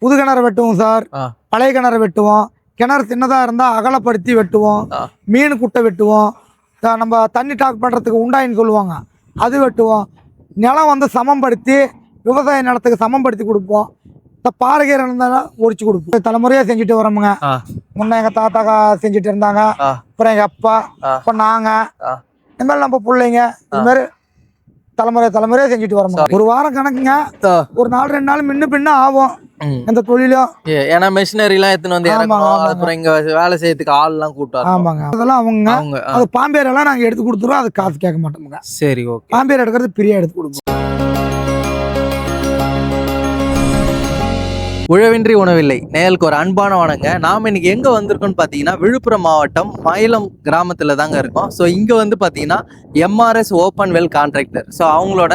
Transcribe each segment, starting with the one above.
புது கிணறு வெட்டுவோம் சார், பழைய கிணறு வெட்டுவோம். கிணறு சின்னதாக இருந்தால் அகலப்படுத்தி வெட்டுவோம். மீன் குட்டை வெட்டுவோம். நம்ம தண்ணி டாக் பண்ணுறதுக்கு உண்டாயின்னு சொல்லுவாங்க, அது வெட்டுவோம். நிலம் வந்து சமப்படுத்தி விவசாய நிலத்துக்கு சமப்படுத்தி கொடுப்போம். இந்த பாறைகீரை இருந்தாலும் ஒடிச்சு கொடுப்போம். தலைமுறையாக செஞ்சுட்டு வரோமுங்க. முன்ன எங்கள் தாத்தா செஞ்சுட்டு இருந்தாங்க, அப்புறம் எங்கள் அப்பா, இப்போ நாங்கள், இந்த மாதிரி நம்ம பிள்ளைங்க, இது மாதிரி தலைமுறையாக செஞ்சுட்டு வரோம். ஒரு வாரம் கணக்குங்க, ஒரு நாள் 2 நாள் முன்ன பின்ன ஆகும் இந்த தொழிலும். ஏன்னா மெஷினரிலாம் எடுத்துன்னு வந்து அப்புறம் இங்க வேலை செய்யறதுக்கு ஆள்லாம் கூட்டம். ஆமாங்க, அதெல்லாம் அவங்க அது பாம்பேரெல்லாம் நாங்கள் எடுத்து கொடுத்துருவோம். அது காசு கேட்க மாட்டோமுங்க. சரி, ஓகே. பாம்பேர் எடுக்கிறது பிரியா எடுத்து கொடுப்போம். உழவின்றி உணவில்லை நேயலுக்கு ஒரு அன்பான வணங்க. நாம் இன்னைக்கு எங்கே வந்திருக்கோம்னு பார்த்தீங்கன்னா, விழுப்புரம் மாவட்டம் மயிலம் கிராமத்தில் தாங்க இருக்கோம். ஸோ இங்கே வந்து பார்த்தீங்கன்னா MRS open well contractor, so அவங்களோட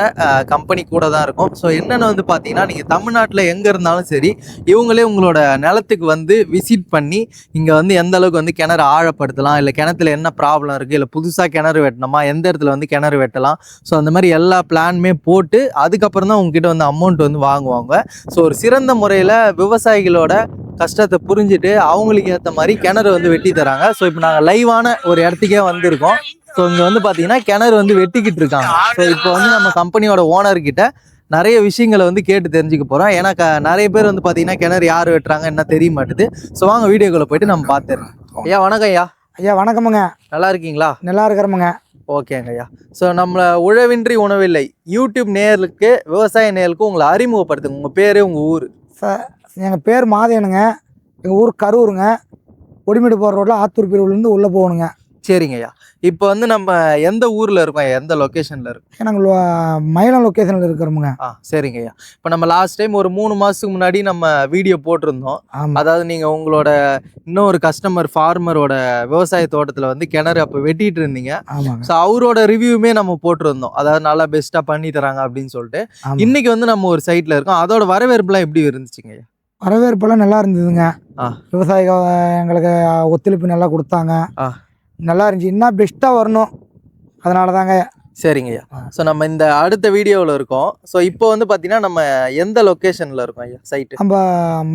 கம்பெனி கூட தான் இருக்கும். ஸோ என்னென்னு வந்து பார்த்தீங்கன்னா, நீங்கள் தமிழ்நாட்டில் எங்கே இருந்தாலும் சரி, இவங்களே உங்களோட நிலத்துக்கு வந்து விசிட் பண்ணி இங்கே வந்து எந்த அளவுக்கு வந்து கிணறு ஆழப்படுத்தலாம், இல்லை கிணத்துல என்ன ப்ராப்ளம் இருக்குது, இல்லை புதுசாக கிணறு வெட்டணுமா, எந்த இடத்துல வந்து கிணறு வெட்டலாம், ஸோ அந்த மாதிரி எல்லா பிளானுமே போட்டு அதுக்கப்புறம் தான் உங்ககிட்ட வந்து அமௌண்ட் வந்து வாங்குவாங்க. ஸோ ஒரு சிறந்த முறையில் விவசாயிகளோட கஷ்டத்தை புரிஞ்சுட்டு அவங்களுக்கு ஏற்ற மாதிரி கிணறு வந்து வெட்டி தராங்க. ஸோ இப்போ நாங்கள் லைவான ஒரு இடத்துக்கே வந்திருக்கோம். ஸோ இங்கே வந்து பார்த்தீங்கன்னா கிணறு வந்து வெட்டிக்கிட்டு இருக்காங்க. ஸோ இப்போ வந்து நம்ம கம்பெனியோட ஓனர்கிட்ட நிறைய விஷயங்களை வந்து கேட்டு தெரிஞ்சுக்க போகிறோம். ஏன்னா நிறைய பேர் வந்து பார்த்தீங்கன்னா கிணறு யார் வெட்டுறாங்க என்ன தெரிய மாட்டுது. ஸோ வாங்க வீடியோக்குள்ளே போயிட்டு நம்ம பார்த்துருக்கோம். ஐயா வணக்கம். ஐயா ஐயா வணக்கமுங்க. நல்லா இருக்கீங்களா? நல்லா இருக்கிறோமுங்க. ஓகேங்க ஐயா. ஸோ நம்மளை உழவின்றி உணவில்லை யூடியூப் நேயர்களுக்கு, விவசாய நேயர்களுக்கு உங்களை அறிமுகப்படுத்துங்க. உங்கள் பேர், உங்கள் ஊர். சார் எங்கள் பேர் மாதேனுங்க. எங்கள் ஊர் கரூருங்க. கொடிமேடு போகிற ரோட்டில் ஆத்தூர் பிரிவுலேருந்து உள்ளே போகணுங்க. சரிங்க ஐயா. இப்போ வந்து நம்ம எந்த ஊரில் இருக்கோம், எந்த லொக்கேஷனில் இருக்கோம்? நாங்கள் மயிலம் லொக்கேஷனில் இருக்கிறோமுங்க. சரிங்க ஐயா. இப்போ நம்ம லாஸ்ட் டைம் ஒரு 3 மாதத்துக்கு முன்னாடி நம்ம வீடியோ போட்டிருந்தோம். அதாவது நீங்கள் உங்களோட இன்னொரு கஸ்டமர் ஃபார்மரோட விவசாய தோட்டத்தில் வந்து கிணறு அப்போ வெட்டிட்டு இருந்தீங்க. ஸோ அவரோட ரிவ்யூமே நம்ம போட்டிருந்தோம். அதாவது நல்லா பெஸ்ட்டாக பண்ணி தராங்க அப்படின்னு சொல்லிட்டு. இன்னைக்கு வந்து நம்ம ஒரு சைட்டில் இருக்கோம். அதோட வரவேற்புலாம் எப்படி இருந்துச்சுங்க ஐயா? வரவேற்பெல்லாம் நல்லா இருந்ததுங்க. விவசாயிகள் எங்களுக்கு ஒத்துழைப்பு நல்லா கொடுத்தாங்க. நல்லா இருந்துச்சு. இன்னும் பெஸ்ட்டாக வரணும், அதனால தாங்க. சரிங்க ஐயா. ஸோ நம்ம இந்த அடுத்த வீடியோவில் இருக்கோம். ஸோ இப்போ வந்து பார்த்தீங்கன்னா நம்ம எந்த லொக்கேஷனில் இருக்கோம் ஐயா? சைட்டு நம்ம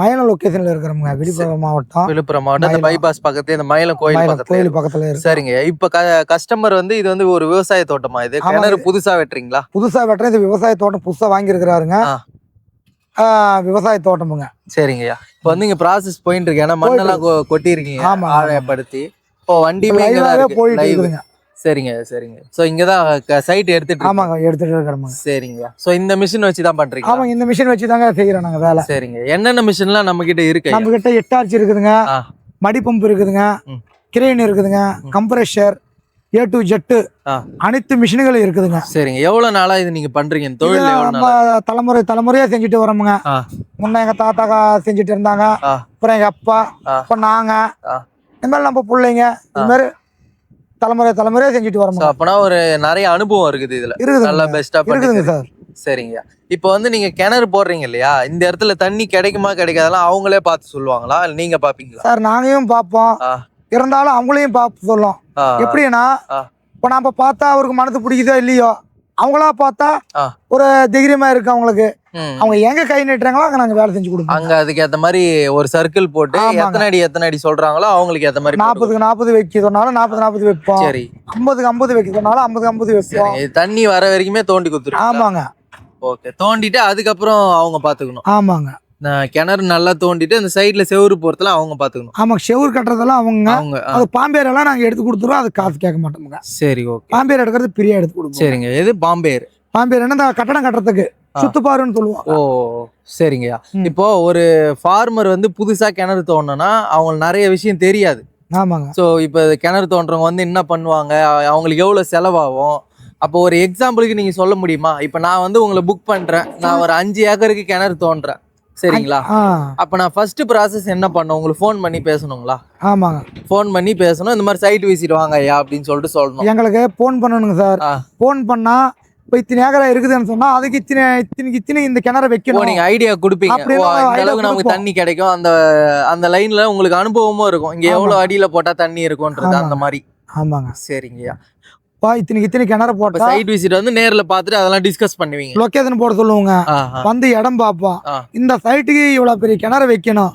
மயிலம் லொக்கேஷனில் இருக்கிறோமுங்க. விழுப்புரம் மாவட்டம். விழுப்புரம் மாவட்டம், இந்த பைபாஸ் பக்கத்துல இந்த மயிலம் கோயில் பக்கத்தில். சரிங்க ஐயா. இப்போ கஸ்டமர் வந்து இது வந்து ஒரு விவசாய தோட்டமா? இது கிணறு புதுசாக வெட்டுறீங்களா? புதுசாக வெட்டுறேன். இது விவசாய தோட்டம் புதுசாக வாங்கியிருக்கிறாருங்க. விவசாய தோட்டமுங்க. சரிங்க ஐயா. இப்போ வந்து இங்கே ப்ராசஸ் போயிட்டு இருக்கு. ஏன்னா மண்ணெல்லாம் கொட்டியிருக்கீங்க ஆழப்படுத்தி. இப்போ வண்டியுமே போயிட்டு இருக்குதுங்க. சரிங்க சரிங்க. ஸோ இங்கே தான் சைட் எடுத்துட்டு. ஆமாங்க, எடுத்துட்டு இருக்கிறோம். சரிங்க. ஸோ இந்த மிஷின் வச்சு தான் பண்றீங்க? ஆமாங்க, இந்த மிஷின் வச்சு தாங்க செய்கிறோம் நாங்கள் வேலை. சரிங்க. என்னென்ன மிஷின்லாம் நம்ம கிட்ட இருக்கு? நம்ம கிட்ட 8 ஆர்ச்சி இருக்குதுங்க, மடி பம்பு இருக்குதுங்க, கிரேன் இருக்குதுங்க, கம்ப்ரெஷர், A to Z அனைத்து மிஷின்களும் இருக்குதுங்க. சரிங்க. எவ்வளவு நாளா இது நீங்க பண்றீங்க தொழில்? தலைமுறையா செஞ்சுட்டு வரோமுங்க. முன்ன எங்க தாத்தா செஞ்சுட்டு இருந்தாங்க, அப்புறம் எங்க அப்பா, இப்போ நாங்க, இந்த மாதிரி நம்ம பிள்ளைங்க, இது மாதிரி தலைமுறையா செஞ்சுட்டு வரோம். அப்பனா ஒரு நிறைய அனுபவம் இருக்குது இதுல. நல்லா பெஸ்டா இருக்குதுங்க சார். சரிங்க. இப்போ வந்து நீங்க கிணறு போடுறீங்க இல்லையா, இந்த இடத்துல தண்ணி கிடைக்குமா கிடைக்காதெல்லாம் அவங்களே பார்த்து சொல்லுவாங்களா, இல்ல நீங்க பாப்பீங்களா? சார் நாங்களும் பார்ப்போம், இருந்தாலும் அவங்களையும் பார்த்து சொல்லும். எப்படின்னா இப்போ நம்ம பார்த்தா அவருக்கு மனசு பிடிக்குதோ இல்லையோ, அவங்களா பார்த்தா ஒரு தைரியமா இருக்கு அவங்களுக்கு. அவங்க எங்க கை நீட்டுறாங்களோ அங்க நாங்க வேலை செஞ்சு கொடுப்போம். அங்க அதுக்கு ஏத்த மாதிரி ஒரு சர்க்கிள் போட்டு எத்தனை அடி சொல்றாங்களோ அவங்களுக்கு ஏத்த மாதிரி 40க்கு 40 வைக்க சொன்னாலும் 40 வைப்போம். சரி. 50க்கு 50 வைக்க சொன்னாலும் 50 வைப்போம். தண்ணி வர வரைக்குமே தோண்டி கொடுத்துருவோம். ஆமாங்க. ஓகே. தோண்டிட்டு அதுக்கப்புறம் அவங்க பாத்துக்கணும். ஆமாங்க. கிணறு நல்லா தோண்டிட்டு அந்த சைட்ல செவுரு போறதுல அவங்க பாத்துக்கணும். ஆமாங்க, செவுரு கட்டுறதெல்லாம் அவங்க. அது பாம்பேர் எல்லாம் நாங்க எடுத்து கொடுத்துருவோம். அது காசு கேட்க மாட்டோமுங்க. சரி, ஓகே. பாம்பேர் எடுக்கிறது பிரியா எடுத்து கொடுப்போம். சரிங்க. எது பாம்பேர்? பாம்பேர் என்ன, இந்த கட்டடம் கட்டுறதுக்கு சுத்துப்பாருன்னு சொல்லுவோம். ஓ சரிங்கய்யா. இப்போ ஒரு ஃபார்மர் வந்து புதுசா கிணறு தோண்டனா அவங்களுக்கு நிறைய விஷயம் தெரியாது. ஆமாங்க. ஸோ இப்போ கிணறு தோன்றவங்க வந்து என்ன பண்ணுவாங்க, அவங்களுக்கு எவ்வளவு செலவாகும், அப்போ ஒரு எக்ஸாம்பிளுக்கு நீங்க சொல்ல முடியுமா? இப்போ நான் வந்து உங்களை புக் பண்றேன், நான் ஒரு 5 ஏக்கருக்கு கிணறு தோன்றேன், சரிங்களா? அப்ப நான் ஃபர்ஸ்ட் ப்ராசஸ் என்ன பண்ணணும்? உங்களுக்கு ஃபோன் பண்ணி பேசணுங்களா? ஆமாங்க, ஃபோன் பண்ணி பேசணும். இந்த மாதிரி சைட் விசிட் வாங்க ஐயா அப்படின்னு சொல்லிட்டு சொல்லணும். எங்களுக்கு ஃபோன் பண்ணணுங்க சார். ஃபோன் பண்ணா இப்போ இத்தனை ஏக்கரா இருக்குதுன்னு சொன்னா அதுக்கு இத்தனை இந்த கிணறு வைக்கணும். நீங்க ஐடியா கொடுப்பீங்க, இந்த அளவுக்கு நமக்கு தண்ணி கிடைக்கும், அந்த லைன்ல உங்களுக்கு அனுபவமும் இருக்கும், இங்க எவ்வளவு அடியில போட்டா தண்ணி இருக்கும்ன்றது அந்த மாதிரி. ஆமாங்க. சரிங்கய்யா. இப்போ இத்தனை கிணறு போட்டா சைட் விசிட் வந்து நேர்ல பார்த்துட்டு அதெல்லாம் டிஸ்கஸ் பண்ணுவீங்க. லொக்கேஷன் போட சொல்லுவோங்க. வந்து இடம் பார்ப்போம். இந்த சைட்டுக்கு இவ்வளவு பெரிய கிணறு வைக்கணும்,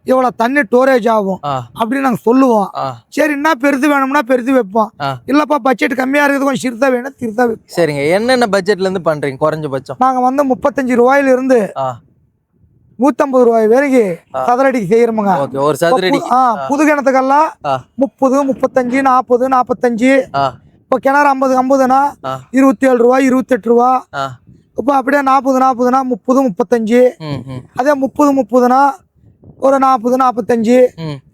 இவ்வளவு தண்ணி ஸ்டோரேஜ் ஆகும் அப்படின்னு நாங்க சொல்லுவோம். சரி, என்ன பெருசு வேணும்னா பெருசு வைப்போம். இல்லப்பா பட்ஜெட் கம்மியா இருக்குது, கொஞ்சம் சிறுதா வேணும் சிறுதா வைப்போம். சரிங்க. என்னென்ன பட்ஜெட்ல இருந்து பண்றீங்க குறைஞ்சபட்சம்? நாங்க வந்து 35 ரூபாயில இருந்து 150 ரூபாய் வரைக்கும் சதுரடிக்கு செய்யறோமுங்க. ஒரு சதுரடி புது கிணத்துக்கெல்லாம் 30, 35, 40, 45. இப்போ கிணறு 50, 50னா 27 ரூபா, 28 ரூபா. இப்போ அப்படியே 40, 40னா 30, 35. அதே 30, 30னா ஒரு 40, 45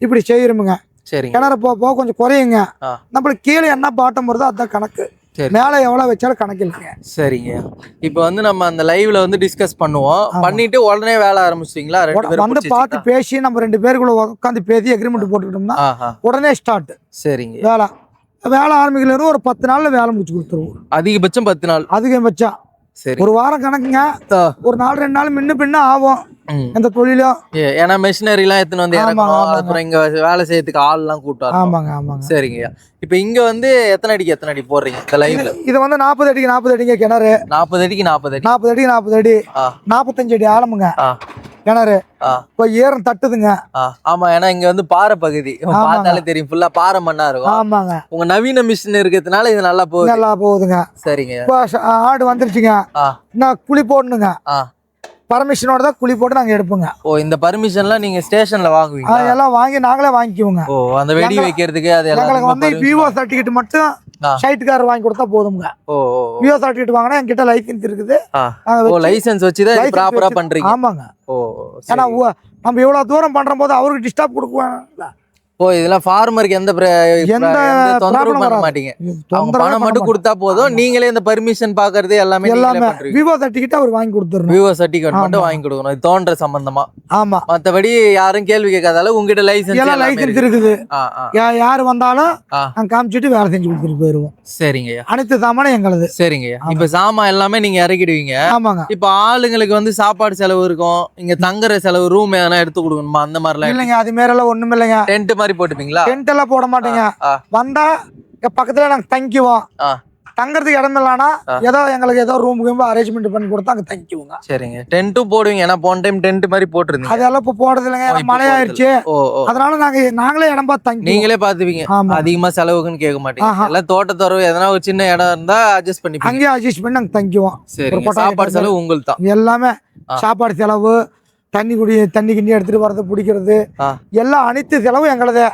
இப்படி செய்யறோமுங்க. சரி, கிணறு போக கொஞ்சம் குறையுங்க. நம்மளுக்கு கீழே என்ன பாட்டம் வருதோ அதுதான் கணக்கு. மேல எவ்வளவு வச்சாலும் கணக்கு இல்லைங்க. சரிங்க. இப்போ வந்து நம்ம அந்த லைவ்ல வந்து டிஸ்கஸ் பண்ணுவோம். பண்ணிட்டு உடனே வேலை ஆரம்பிச்சிட்டீங்களா? வந்து பார்த்து பேசி நம்ம 2 பேருக்குள்ள உட்காந்து பேசி அக்ரிமெண்ட் போட்டுக்கிட்டோம்னா உடனே ஸ்டார்ட். சரிங்க. வேலை ஆரம்பிக்கல ஒரு 10 நாள்ல வேலை முடிச்சு கொடுத்துருவோம். அதிகபட்சம் 10 நாள். அதிகபட்சம் சரி, ஒரு வாரம் கணக்குங்க. ஒரு நாள் 2 நாள் முன்ன பின்ன ஆகும் இந்த தொழிலும். ஏன்னா மெஷினரி எல்லாம் எடுத்துன்னு வந்து இறக்கணும், அப்புறம் இங்க வேலை செய்யறதுக்கு ஆள் எல்லாம் கூட்டம். ஆமாங்க. சரிங்க. இப்போ இங்க வந்து எத்தனை அடி போடுறீங்க இந்த லைவ்ல? இது வந்து 40 அடிக்கு 40 அடிங்க கிணறு. 40 அடிக்கு 40 அடி. 40 அடிக்கு 40 அடி. 45 அடி ஆழமுங்க கிணறு. இப்போ ஏறம் தட்டுதுங்க. ஆமா, ஏன்னா இங்க வந்து பாறை பகுதி பார்த்தாலே தெரியும், ஃபுல்லா பாறை மண்ணா இருக்கும். ஆமாங்க. உங்க நவீன மிஷின் இருக்கிறதுனால இது நல்லா போகுதுங்க. சரிங்க. இப்போ ஆடு வந்துருச்சுங்க, நான் குழி போடணுங்க. பர்மிஷனோட தான் குழி போட்டு நாங்க எடுப்போங்க. இந்த பர்மிஷன்லாம் நீங்க ஸ்டேஷன்ல வாங்குவீங்க? எல்லாம் வாங்கி நாங்களே வாங்கிக்குவோங்க. அந்த வெடி வைக்கிறதுக்கு அது எங்களுக்கு வந்து விவோ சர்டிபிகேட் மட்டும் சைட்டுக்காரர் வாங்கி கொடுத்தா போதுங்க. விவோ சர்டிபிகேட் வாங்கினா என்கிட்ட லைசன்ஸ் இருக்குது. லைசன்ஸ் வச்சுதான் ப்ராப்பரா பண்றீங்க? ஆமாங்க. ஏன்னா நம்ம இவ்வளவு தூரம் பண்ற போது அவருக்கு டிஸ்டர்ப் கொடுக்குவாங்க. இதெல்லாம் ஃபார்மருக்கு எந்த தொந்தரவும் பண்ண மாட்டீங்க. அவங்க பணம் மட்டும் கொடுத்தா போதும், நீங்களே இந்த பர்மிஷன் பாக்குறது எல்லாமே விவோ சர்டிபிகேட் அவர் வாங்கி கொடுத்துறோம். விவோ சர்டிபிகேட் மட்டும் வாங்கி கொடுக்கணும், இது தோன்ற சம்பந்தமா. ஆமா, மத்தபடி யாரும் கேள்வி கேட்காதால உங்ககிட்ட லைசன்ஸ் இருக்குது. யாரு வந்தாலும் நாங்க காமிச்சிட்டு வேலை செஞ்சு கொடுத்துட்டு போயிருவோம். சரிங்க. அனைத்து சாமானும் எங்களது. சரிங்க. இப்ப சாமான் எல்லாமே நீங்க இறக்கிடுவீங்க? ஆமாங்க. இப்ப ஆளுங்களுக்கு வந்து சாப்பாடு செலவு இருக்கும், இங்க தங்குற செலவு, ரூம் எதனா எடுத்து கொடுக்கணுமா? அந்த மாதிரிலாம் இல்லைங்க, அது மாரி எல்லாம் ஒண்ணும் இல்லைங்க. டென்ட் மாதிரி போட்டுப்பீங்களா? டென்ட் எல்லாம் போட மாட்டீங்க. வந்தா பக்கத்துல நாங்க தங்கிக்குவோம். தங்கறதுக்கு இடம் இல்லைன்னா எங்களுக்கு ரூம் அரேஞ்ச்மெண்ட் பண்ணி கொடுத்தா அங்க தங்கிக்குவோங்க. சரிங்க. டென்ட்டும் போடுவீங்க? ஏன்னா போன டைம் டென்ட் மாதிரி போட்டுருந்தீங்க. அதெல்லாம் இப்ப போடுறது இல்லைங்க, மழை ஆயிடுச்சு. அதனால நாங்களே இடம் பார்த்து தங்கி நீங்களே பாத்துப்பீங்க. அதிகமா செலவுக்குன்னு கேட்க மாட்டீங்க. எல்லாம் தோட்டத்தரவு எதனா ஒரு சின்ன இடம் இருந்தா அட்ஜஸ்ட் பண்ணி அங்கேயே அட்ஜஸ்ட் பண்ணி நாங்க தங்கிக்குவோம். சரி. சாப்பாடு செலவு உங்களுக்கு தான்? எல்லாமே சாப்பாடு செலவு, தண்ணி கிண்ணி எடுத்துட்டு வர்றது, பிடிக்கிறது, எல்லாம் அனைத்து செலவும் எங்களது.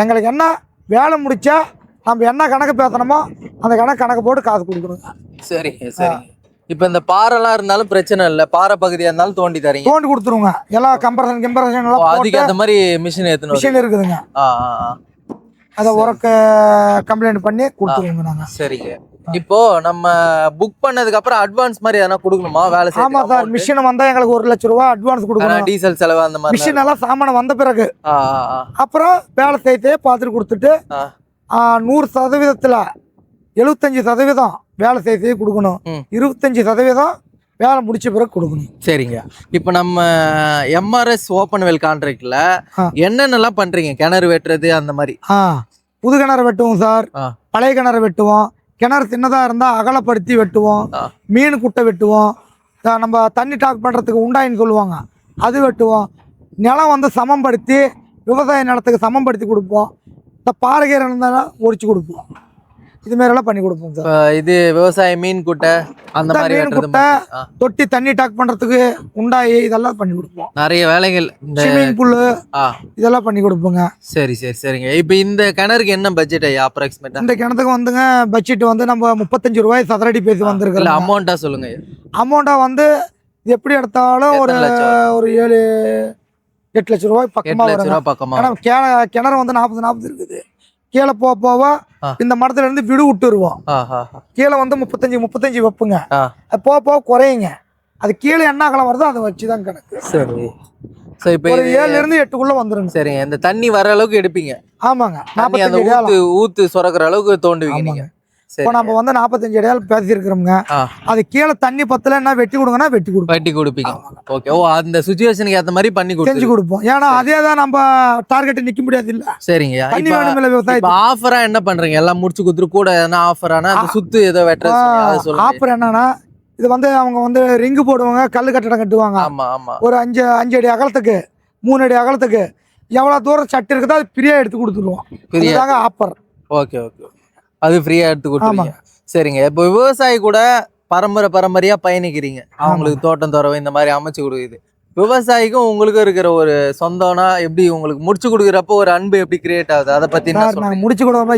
எங்களுக்கு என்ன வேலை முடிச்சா நம்ம என்ன கணக்கு பேசணுமோ அந்த கணக்கு போட்டு காசு கொடுக்கணுங்க. சரி. இப்ப இந்த பாறைலாம் இருந்தாலும் பிரச்சனை இல்ல, பாறை பகுதியா இருந்தாலும் தோண்டி தரீங்க? தோண்டி கொடுத்துருங்க. எல்லாம் கம்பரேஷன் எல்லாம் அதுக்கு அந்த மாதிரி மிஷின் இருக்குதுங்க. அதை உரக்க கம்ப்ளைண்ட் பண்ணி கொடுத்துருவோங்க நாங்க. சரிங்க. இப்போ நம்ம புக் பண்ணதுக்கு அப்புறம் அட்வான்ஸ் மாதிரி எதனா கொடுக்கணுமா வேலை செய்ய? ஆமா சார், மிஷின் வந்தா எங்களுக்கு 1 லட்சம் ரூபாய் அட்வான்ஸ் கொடுக்கணும். டீசல் செலவு அந்த மாதிரி மிஷின் எல்லாம் சாமான வந்த பிறகு அப்புறம் வேலை செய்தே பார்த்துட்டு கொடுத்துட்டு 100% 75% வேலை செய்தே கொடுக்கணும். 25% வேலை முடிச்ச பிறகு கொடுக்கணும். சரிங்க. இப்போ நம்ம எம்ஆர்எஸ் ஓப்பன் வெல் கான்ட்ராக்ட்ல என்னென்னலாம் பண்றீங்க? கிணறு வெட்டுறது அந்த மாதிரி? புது கிணறு வெட்டுவோம் சார், பழைய கிணறு வெட்டுவோம். கிணறு சின்னதாக இருந்தால் அகலப்படுத்தி வெட்டுவோம். மீன் குட்டை வெட்டுவோம். நம்ம தண்ணி டாக் பண்ணுறதுக்கு உண்டாயின்னு சொல்லுவாங்க, அது வெட்டுவோம். நிலம் வந்து சமப்படுத்தி விவசாய நிலத்துக்கு சமப்படுத்தி கொடுப்போம். இந்த பாறைகீரை இருந்தாலும் ஒடிச்சு கொடுப்போம். இது மாதிரிலாம் பண்ணி கொடுப்போம் சார். இது விவசாய மீன் குட்டை அந்த மாதிரி மீன் குட்டை, தொட்டி தண்ணி டாக் பண்ணுறதுக்கு உண்டாயி இதெல்லாம் பண்ணி கொடுப்போம். நிறைய வேலைகள், ஸ்விம்மிங் பூல் இதெல்லாம் பண்ணி கொடுப்போங்க. சரிங்க. இப்போ இந்த கிணறுக்கு என்ன பட்ஜெட் அப்ராக்சிமேட்டா? இந்த கிணத்துக்கு வந்துங்க பட்ஜெட் வந்து நம்ம 35 ரூபாய் சதுரடி பேசி வந்திருக்கோம். அமௌண்ட்டா சொல்லுங்க. அமௌண்ட்டா வந்து எப்படி எடுத்தாலும் ஒரு 7-8 லட்சம் ரூபாய் பக்கமா. கிணறு வந்து 40 இருக்குது. கீழே போக இந்த மரத்துல இருந்து விடு விட்டுருவோம். கீழே வந்து 35 வைப்புங்க. போக குறையுங்க. அது கீழே என்ன அகலம் வருதோ அதை வச்சுதான் கணக்கு. சரி. இப்போ 7 இருந்து 8க்குள்ள வந்துருங்க. சரிங்க. இந்த தண்ணி வர அளவுக்கு எடுப்பீங்க? ஆமாங்க. ஊத்து சுரக்கிற அளவுக்கு தோண்டுவீங்க. இப்போ நம்ம வந்து 45 அடியால் பேசியிருக்கிறோம்ங்க. அது கீழே தண்ணி பத்தல என்ன வெட்டி கொடுங்கன்னா வெட்டி கொடுப்பீங்க. ஓகே. ஓ, அந்த சுச்சுவேஷனுக்கு ஏத்த மாதிரி பண்ணி செஞ்சு கொடுப்போம். ஏன்னா அதே தான் நம்ம டார்கெட் நிக்க முடியாது இல்ல. சரிங்க. தண்ணி வேணுமில்ல விவசாயத்துக்கு. ஆஃபரா என்ன பண்றீங்க? எல்லாம் முடிச்சு கொடுத்துட்டு கூட எதனா ஆஃபரானா அது சுத்து ஏதோ வெட்டுறது ஆஃபர் என்னன்னா, இது வந்து அவங்க வந்து ரிங்கு போடுவாங்க, கல்லு கட்டடம் கட்டுவாங்க. ஒரு 5 அடி அகலத்துக்கு 3 அடி அகலத்துக்கு எவ்வளவு தூரம் சட்டு இருக்குதோ அது ஃப்ரீயா எடுத்து கொடுத்துருவோம். இதுதாங்க ஆஃபர். ஓகே. அது ஃப்ரீயா எடுத்து கொடுத்துருவீங்க. சரிங்க. இப்போ விவசாயி கூட பரம்பரையா பயணிக்கிறீங்க. அவங்களுக்கு தோட்டம் துறவு இந்த மாதிரி அமைச்சு கொடுக்குது. விவசாயிக்கும் உங்களுக்கும் இருக்கிற ஒரு சொந்தம்னா எப்படி உங்களுக்கு முடிச்சு கொடுக்குறப்போ ஒரு அன்பு எப்படி கிரியேட் ஆகுது? அதை பத்தி நாங்க முடிச்சு கொடுக்குறப்ப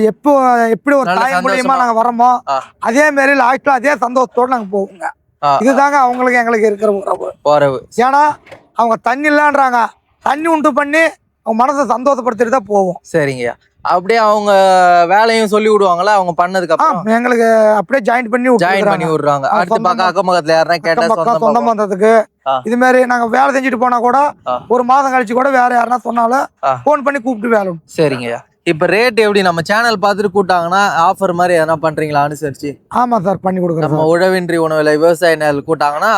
எப்படி ஒரு தாய் மூலியமா நாங்க வரோமோ அதே மாதிரி லாஸ்ட்ல அதே சந்தோஷத்தோட நாங்க போவோங்க. இதுதாங்க அவங்களுக்கு எங்களுக்கு இருக்கிற உறவு. ஏன்னா அவங்க தண்ணி இல்லைன்றாங்க, தண்ணி உண்டு பண்ணி அவங்க மனசை சந்தோஷப்படுத்திட்டு தான் போவோம். சரிங்க. அப்படியே அவங்க வேலையும் சொல்லி விடுவாங்களா? அவங்க பண்ணதுக்கு அப்புறம் எங்களுக்கு அப்படியே ஜாயின் பண்ணி விடுறாங்க. அடுத்து அக்கம் பக்கத்துல யாரா கேட்டா சொந்தம் பந்தத்துக்கு இது மாதிரி நாங்க வேலை செஞ்சுட்டு போனா கூட ஒரு மாதம் கழிச்சு கூட வேற யாருன்னா சொன்னாலும் போன் பண்ணி கூப்பிட்டு வேலை. சரிங்க. இப்ப ரேட் எப்படி? நம்ம சேனல் பார்த்துட்டு கூட்டாங்கன்னா ஆஃபர் மாதிரி எதனா பண்றீங்களா அனுசரிச்சு? ஆமா சார், பண்ணி கொடுக்குறோம். நம்ம உழவின்றி உணவுல விவசாய நேரில் கூட்டாங்கன்னா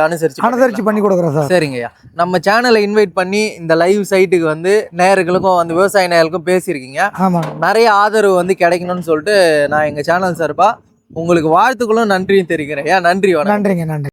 அனுசரிச்சு பண்ணி கொடுக்குறோம் சார். சரிங்கய்யா. நம்ம சேனலை இன்வைட் பண்ணி இந்த லைவ் சைட்டுக்கு வந்து நேயர்களுக்கும் வந்து விவசாய நேயர்களுக்கும் பேசியிருக்கீங்க. நிறைய ஆதரவு வந்து கிடைக்கணும்னு சொல்லிட்டு நான் எங்க சேனல் சார்பா உங்களுக்கு வாழ்த்துக்களும் நன்றியும் தெரிவிக்கிறேன். நன்றி. நன்றிங்க.